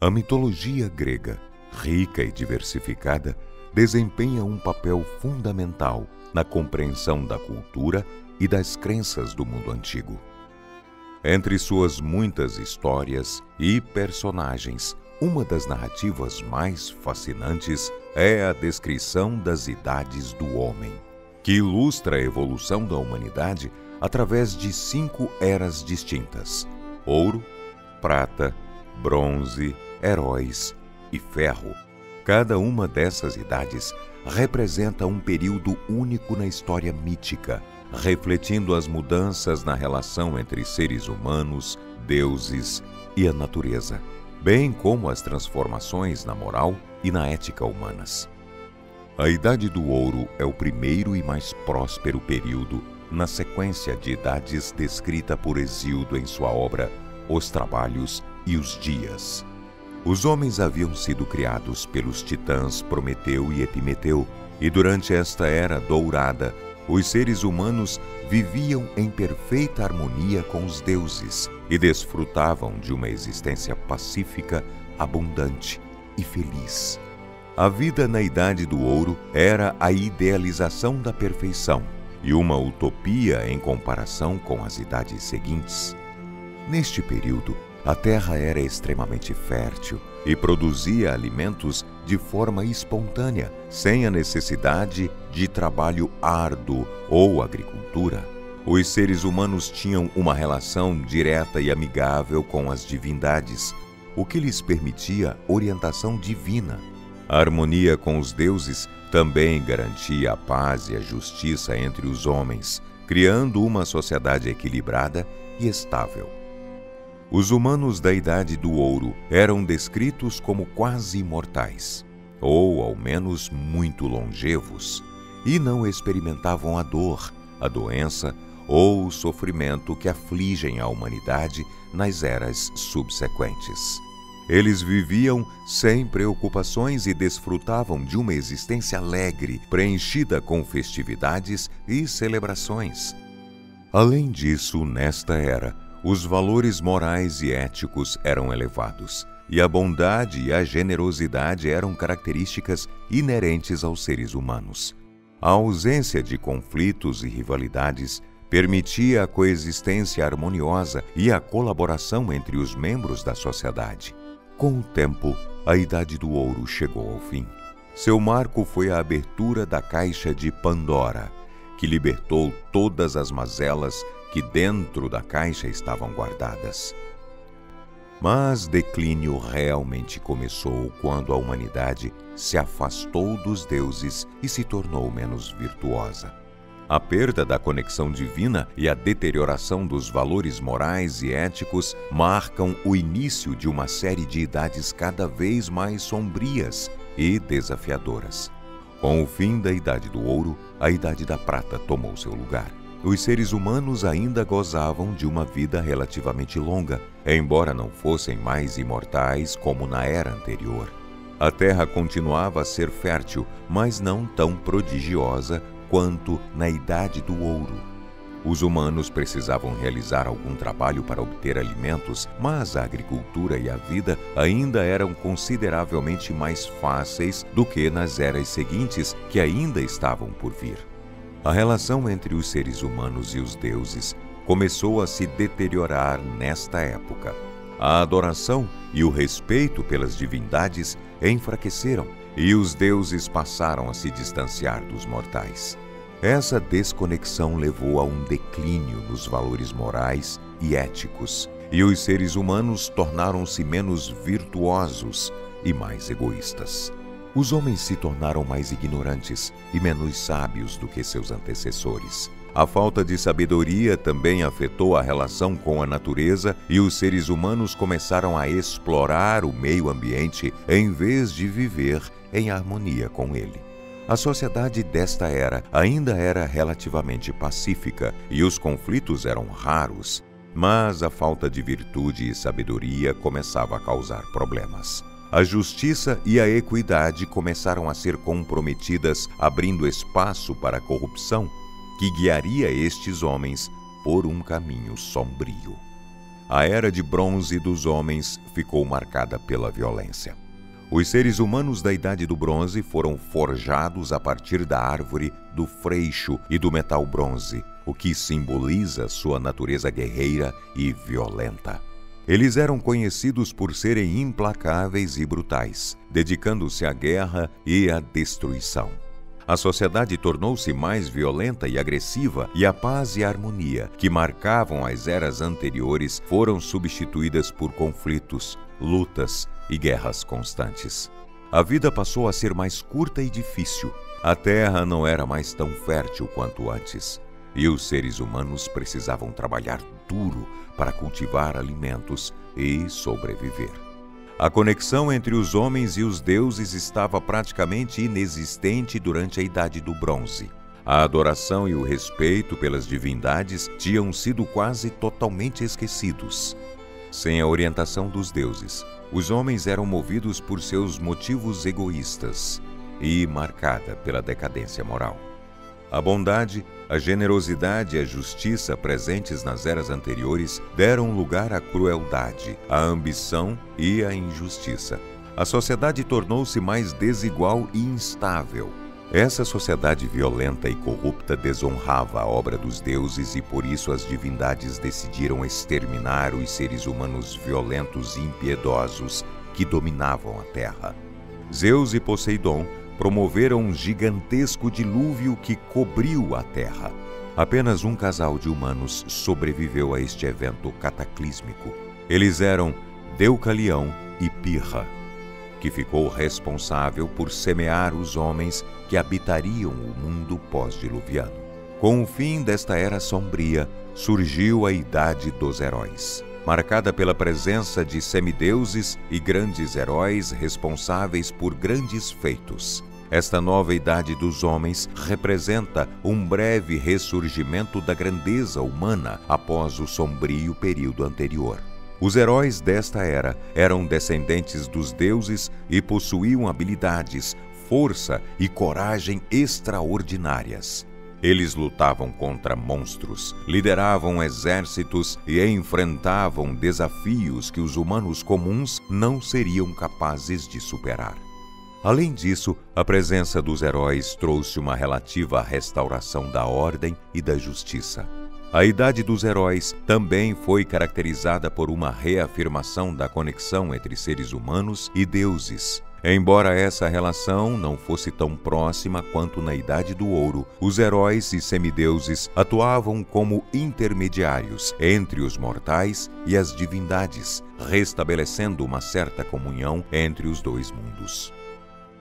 A mitologia grega, rica e diversificada, desempenha um papel fundamental na compreensão da cultura e das crenças do mundo antigo. Entre suas muitas histórias e personagens, uma das narrativas mais fascinantes é a descrição das idades do homem, que ilustra a evolução da humanidade através de 5 eras distintas: ouro, prata, bronze, heróis e ferro. Cada uma dessas idades representa um período único na história mítica, refletindo as mudanças na relação entre seres humanos, deuses e a natureza, bem como as transformações na moral e na ética humanas. A Idade do Ouro é o primeiro e mais próspero período na sequência de idades descrita por Hesíodo em sua obra Os Trabalhos e os Dias. Os homens haviam sido criados pelos titãs Prometeu e Epimeteu, e durante esta era dourada, os seres humanos viviam em perfeita harmonia com os deuses e desfrutavam de uma existência pacífica, abundante e feliz. A vida na Idade do Ouro era a idealização da perfeição e uma utopia em comparação com as idades seguintes. Neste período, a terra era extremamente fértil e produzia alimentos de forma espontânea, sem a necessidade de trabalho árduo ou agricultura. Os seres humanos tinham uma relação direta e amigável com as divindades, o que lhes permitia orientação divina. A harmonia com os deuses também garantia a paz e a justiça entre os homens, criando uma sociedade equilibrada e estável. Os humanos da Idade do Ouro eram descritos como quase imortais, ou ao menos muito longevos, e não experimentavam a dor, a doença ou o sofrimento que afligem a humanidade nas eras subsequentes. Eles viviam sem preocupações e desfrutavam de uma existência alegre, preenchida com festividades e celebrações. Além disso, nesta era, os valores morais e éticos eram elevados, e a bondade e a generosidade eram características inerentes aos seres humanos. A ausência de conflitos e rivalidades permitia a coexistência harmoniosa e a colaboração entre os membros da sociedade. Com o tempo, a Idade do Ouro chegou ao fim. Seu marco foi a abertura da Caixa de Pandora, que libertou todas as mazelas que dentro da caixa estavam guardadas. Mas declínio realmente começou quando a humanidade se afastou dos deuses e se tornou menos virtuosa. A perda da conexão divina e a deterioração dos valores morais e éticos marcam o início de uma série de idades cada vez mais sombrias e desafiadoras. Com o fim da Idade do Ouro, a Idade da Prata tomou seu lugar. Os seres humanos ainda gozavam de uma vida relativamente longa, embora não fossem mais imortais como na era anterior. A terra continuava a ser fértil, mas não tão prodigiosa quanto na Idade do Ouro. Os humanos precisavam realizar algum trabalho para obter alimentos, mas a agricultura e a vida ainda eram consideravelmente mais fáceis do que nas eras seguintes que ainda estavam por vir. A relação entre os seres humanos e os deuses começou a se deteriorar nesta época. A adoração e o respeito pelas divindades enfraqueceram e os deuses passaram a se distanciar dos mortais. Essa desconexão levou a um declínio nos valores morais e éticos, e os seres humanos tornaram-se menos virtuosos e mais egoístas. Os homens se tornaram mais ignorantes e menos sábios do que seus antecessores. A falta de sabedoria também afetou a relação com a natureza e os seres humanos começaram a explorar o meio ambiente em vez de viver em harmonia com ele. A sociedade desta era ainda era relativamente pacífica e os conflitos eram raros, mas a falta de virtude e sabedoria começava a causar problemas. A justiça e a equidade começaram a ser comprometidas, abrindo espaço para a corrupção, que guiaria estes homens por um caminho sombrio. a Era de Bronze dos homens ficou marcada pela violência. Os seres humanos da Idade do Bronze foram forjados a partir da árvore do freixo e do metal bronze, o que simboliza sua natureza guerreira e violenta. Eles eram conhecidos por serem implacáveis e brutais, dedicando-se à guerra e à destruição. A sociedade tornou-se mais violenta e agressiva, e a paz e a harmonia que marcavam as eras anteriores foram substituídas por conflitos, lutas e guerras constantes. A vida passou a ser mais curta e difícil. A terra não era mais tão fértil quanto antes, e os seres humanos precisavam trabalhar duro para cultivar alimentos e sobreviver. A conexão entre os homens e os deuses estava praticamente inexistente durante a Idade do Bronze. A adoração e o respeito pelas divindades tinham sido quase totalmente esquecidos. Sem a orientação dos deuses, os homens eram movidos por seus motivos egoístas e marcada pela decadência moral. A bondade, a generosidade e a justiça presentes nas eras anteriores deram lugar à crueldade, à ambição e à injustiça. A sociedade tornou-se mais desigual e instável. Essa sociedade violenta e corrupta desonrava a obra dos deuses e por isso as divindades decidiram exterminar os seres humanos violentos e impiedosos que dominavam a terra. Zeus e Poseidon promoveram um gigantesco dilúvio que cobriu a terra. Apenas um casal de humanos sobreviveu a este evento cataclísmico. Eles eram Deucalião e Pirra, que ficou responsável por semear os homens que habitariam o mundo pós-diluviano. Com o fim desta era sombria, surgiu a Idade dos Heróis, marcada pela presença de semideuses e grandes heróis responsáveis por grandes feitos. Esta nova idade dos homens representa um breve ressurgimento da grandeza humana após o sombrio período anterior. Os heróis desta era eram descendentes dos deuses e possuíam habilidades, força e coragem extraordinárias. Eles lutavam contra monstros, lideravam exércitos e enfrentavam desafios que os humanos comuns não seriam capazes de superar. Além disso, a presença dos heróis trouxe uma relativa restauração da ordem e da justiça. A Idade dos Heróis também foi caracterizada por uma reafirmação da conexão entre seres humanos e deuses. Embora essa relação não fosse tão próxima quanto na Idade do Ouro, os heróis e semideuses atuavam como intermediários entre os mortais e as divindades, restabelecendo uma certa comunhão entre os dois mundos.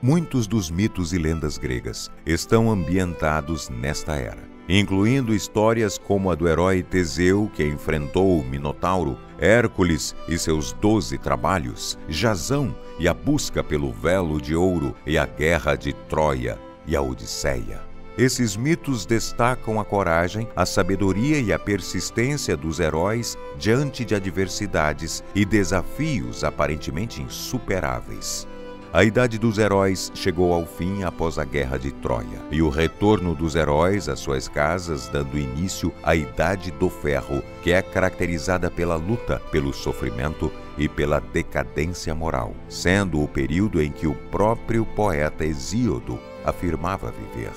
Muitos dos mitos e lendas gregas estão ambientados nesta era, incluindo histórias como a do herói Teseu, que enfrentou o Minotauro, Hércules e seus 12 trabalhos, Jasão e a busca pelo velo de ouro e a guerra de Troia e a Odisseia. Esses mitos destacam a coragem, a sabedoria e a persistência dos heróis diante de adversidades e desafios aparentemente insuperáveis. A Idade dos Heróis chegou ao fim após a Guerra de Troia e o retorno dos heróis às suas casas, dando início à Idade do Ferro, que é caracterizada pela luta, pelo sofrimento e pela decadência moral, sendo o período em que o próprio poeta Hesíodo afirmava viver.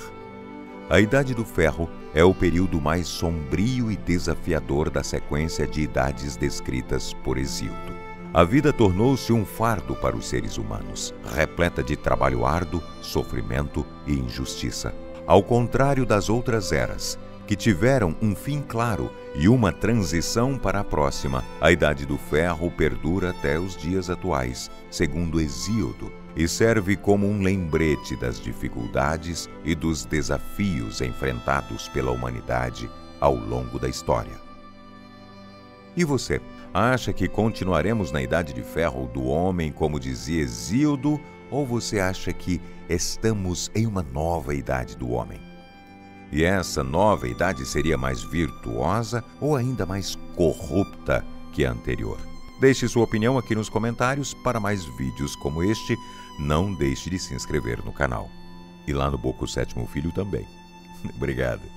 A Idade do Ferro é o período mais sombrio e desafiador da sequência de idades descritas por Hesíodo. A vida tornou-se um fardo para os seres humanos, repleta de trabalho árduo, sofrimento e injustiça. Ao contrário das outras eras, que tiveram um fim claro e uma transição para a próxima, a Idade do Ferro perdura até os dias atuais, segundo Hesíodo, e serve como um lembrete das dificuldades e dos desafios enfrentados pela humanidade ao longo da história. E você? Acha que continuaremos na Idade de Ferro do homem, como dizia Hesíodo, ou você acha que estamos em uma nova Idade do homem? E essa nova idade seria mais virtuosa ou ainda mais corrupta que a anterior? Deixe sua opinião aqui nos comentários. Para mais vídeos como este, não deixe de se inscrever no canal. E lá no Boco Sétimo Filho também. Obrigado.